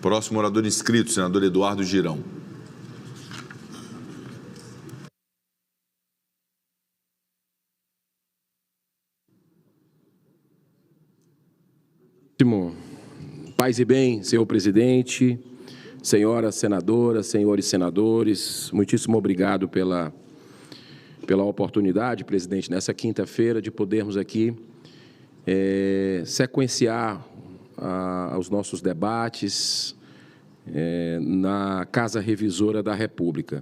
Próximo orador inscrito, senador Eduardo Girão. Paz e bem, senhor presidente, senhoras senadoras, senhores senadores, muitíssimo obrigado pela oportunidade, presidente, nessa quinta-feira, de podermos aqui sequenciar os nossos debates na Casa Revisora da República.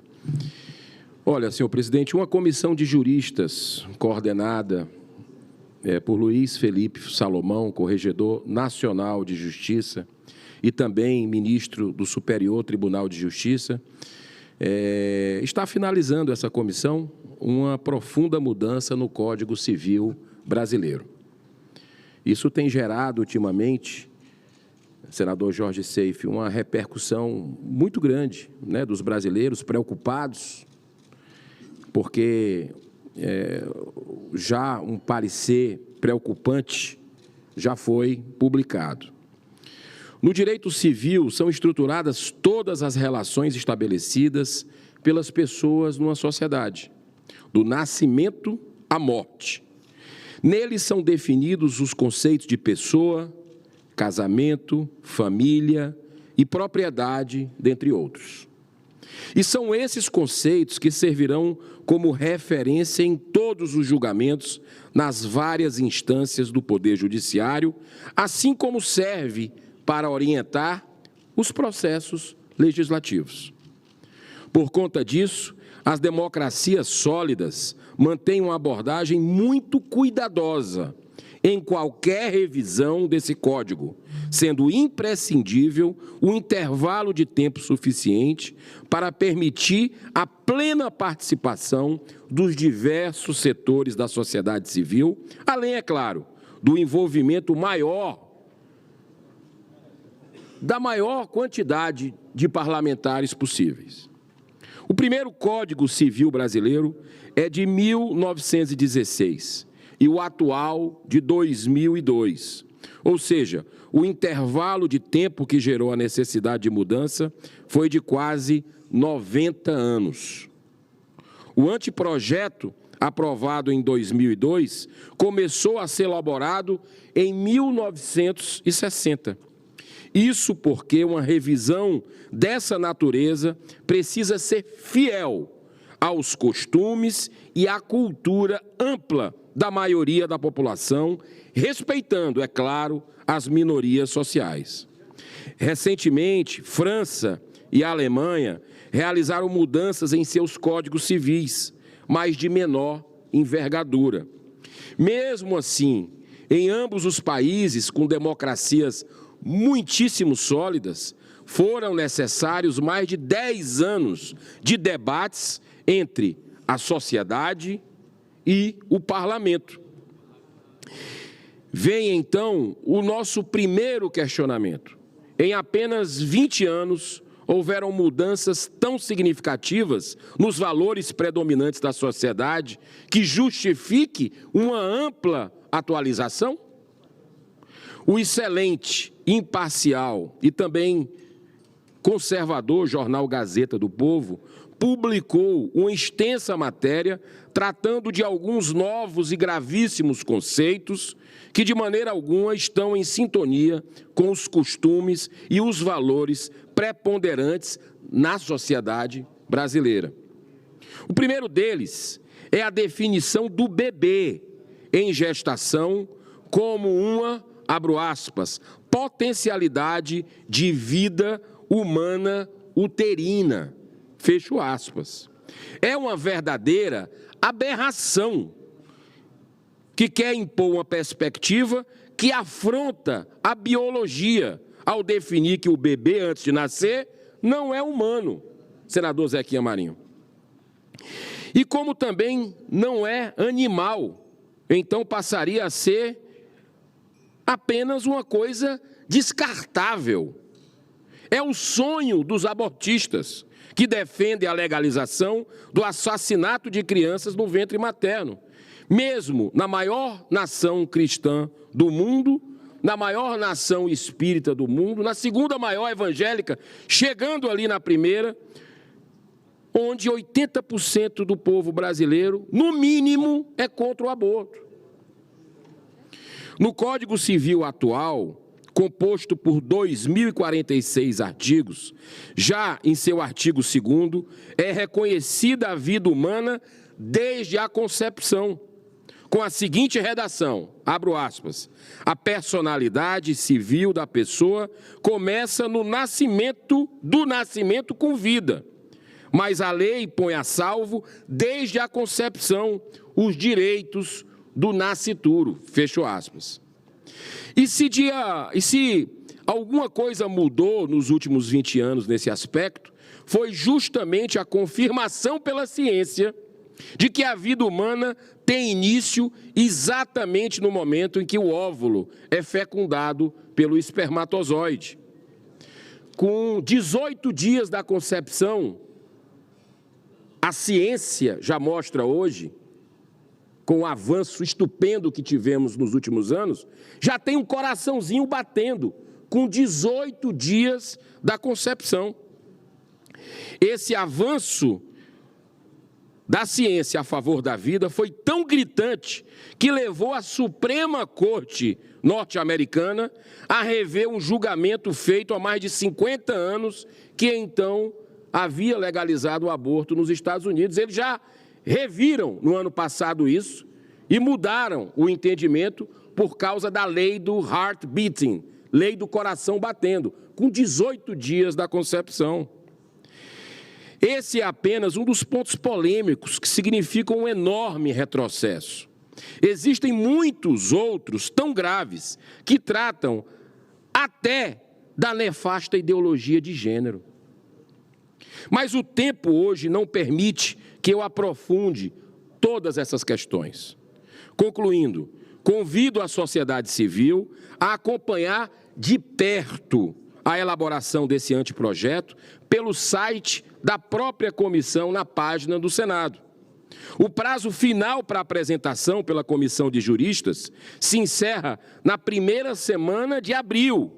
Olha, senhor presidente, uma comissão de juristas coordenada por Luiz Felipe Salomão, Corregedor Nacional de Justiça, e também ministro do Superior Tribunal de Justiça, está finalizando essa comissão uma profunda mudança no Código Civil brasileiro. Isso tem gerado, ultimamente, senador Jorge Seife, uma repercussão muito grande, né, dos brasileiros preocupados, porque já um parecer preocupante já foi publicado. No direito civil, são estruturadas todas as relações estabelecidas pelas pessoas numa sociedade, do nascimento à morte. Neles são definidos os conceitos de pessoa, casamento, família e propriedade, dentre outros. E são esses conceitos que servirão como referência em todos os julgamentos nas várias instâncias do Poder Judiciário, assim como serve para orientar os processos legislativos. Por conta disso, as democracias sólidas mantêm uma abordagem muito cuidadosa em qualquer revisão desse código, sendo imprescindível o intervalo de tempo suficiente para permitir a plena participação dos diversos setores da sociedade civil, além, é claro, do envolvimento da maior quantidade de parlamentares possíveis. O primeiro Código Civil brasileiro é de 1916 e o atual de 2002. Ou seja, o intervalo de tempo que gerou a necessidade de mudança foi de quase 90 anos. O anteprojeto, aprovado em 2002, começou a ser elaborado em 1960. Isso porque uma revisão dessa natureza precisa ser fiel aos costumes e à cultura ampla da maioria da população, respeitando, é claro, as minorias sociais. Recentemente, França e Alemanha realizaram mudanças em seus códigos civis, mas de menor envergadura. Mesmo assim, em ambos os países com democracias muitíssimo sólidas, foram necessários mais de 10 anos de debates entre a sociedade e o parlamento. Vem, então, o nosso primeiro questionamento. Em apenas 20 anos, houveram mudanças tão significativas nos valores predominantes da sociedade que justifique uma ampla atualização? O excelente, imparcial e também conservador jornal Gazeta do Povo publicou uma extensa matéria tratando de alguns novos e gravíssimos conceitos que, de maneira alguma, estão em sintonia com os costumes e os valores preponderantes na sociedade brasileira. O primeiro deles é a definição do bebê em gestação como uma, abro aspas, potencialidade de vida humana uterina, fecho aspas. É uma verdadeira aberração que quer impor uma perspectiva que afronta a biologia ao definir que o bebê, antes de nascer, não é humano, senador Zequinha Marinho. E como também não é animal, então passaria a ser apenas uma coisa descartável. É o sonho dos abortistas, que defendem a legalização do assassinato de crianças no ventre materno. Mesmo na maior nação cristã do mundo, na maior nação espírita do mundo, na segunda maior evangélica, chegando ali na primeira, onde 80% do povo brasileiro, no mínimo, é contra o aborto. No Código Civil atual, composto por 2.046 artigos, já em seu artigo 2º, é reconhecida a vida humana desde a concepção, com a seguinte redação, abro aspas, a personalidade civil da pessoa começa no nascimento, do nascimento com vida, mas a lei põe a salvo, desde a concepção, os direitos do nascituro, fecho aspas. E se alguma coisa mudou nos últimos 20 anos nesse aspecto, foi justamente a confirmação pela ciência de que a vida humana tem início exatamente no momento em que o óvulo é fecundado pelo espermatozoide. Com 18 dias da concepção, a ciência já mostra hoje, com o avanço estupendo que tivemos nos últimos anos, já tem um coraçãozinho batendo, com 18 dias da concepção. Esse avanço da ciência a favor da vida foi tão gritante que levou a Suprema Corte norte-americana a rever um julgamento feito há mais de 50 anos, que então havia legalizado o aborto nos Estados Unidos. Eles já reviram no ano passado isso e mudaram o entendimento por causa da lei do heart beating, lei do coração batendo, com 18 dias da concepção. Esse é apenas um dos pontos polêmicos que significam um enorme retrocesso. Existem muitos outros tão graves que tratam até da nefasta ideologia de gênero. Mas o tempo hoje não permite que eu aprofunde todas essas questões. Concluindo, convido a sociedade civil a acompanhar de perto a elaboração desse anteprojeto pelo site da própria comissão na página do Senado. O prazo final para apresentação pela comissão de juristas se encerra na primeira semana de abril.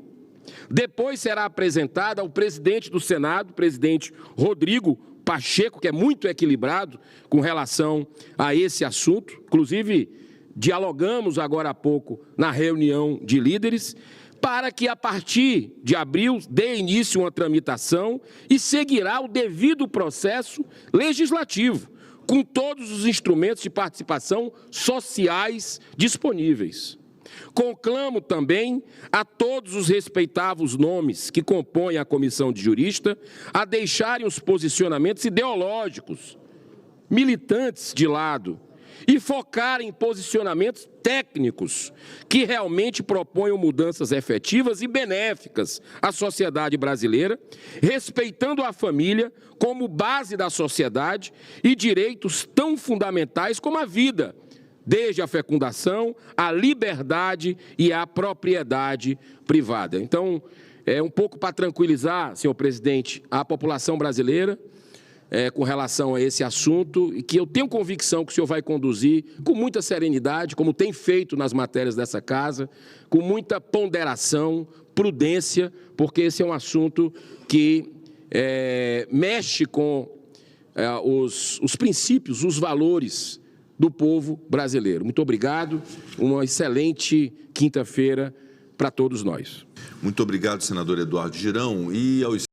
Depois será apresentada ao presidente do Senado, presidente Rodrigo Pacheco, que é muito equilibrado com relação a esse assunto. Inclusive, dialogamos agora há pouco na reunião de líderes, para que, a partir de abril, dê início uma tramitação e seguirá o devido processo legislativo, com todos os instrumentos de participação sociais disponíveis. Conclamo também a todos os respeitáveis nomes que compõem a comissão de jurista a deixarem os posicionamentos ideológicos, militantes de lado, e focar em posicionamentos técnicos que realmente proponham mudanças efetivas e benéficas à sociedade brasileira, respeitando a família como base da sociedade e direitos tão fundamentais como a vida, desde a fecundação, a liberdade e a propriedade privada. Então, é um pouco para tranquilizar, senhor presidente, a população brasileira, com relação a esse assunto, e que eu tenho convicção que o senhor vai conduzir com muita serenidade, como tem feito nas matérias dessa casa, com muita ponderação, prudência, porque esse é um assunto que mexe com os princípios, os valores do povo brasileiro. Muito obrigado, uma excelente quinta-feira para todos nós. Muito obrigado, senador Eduardo Girão. E ao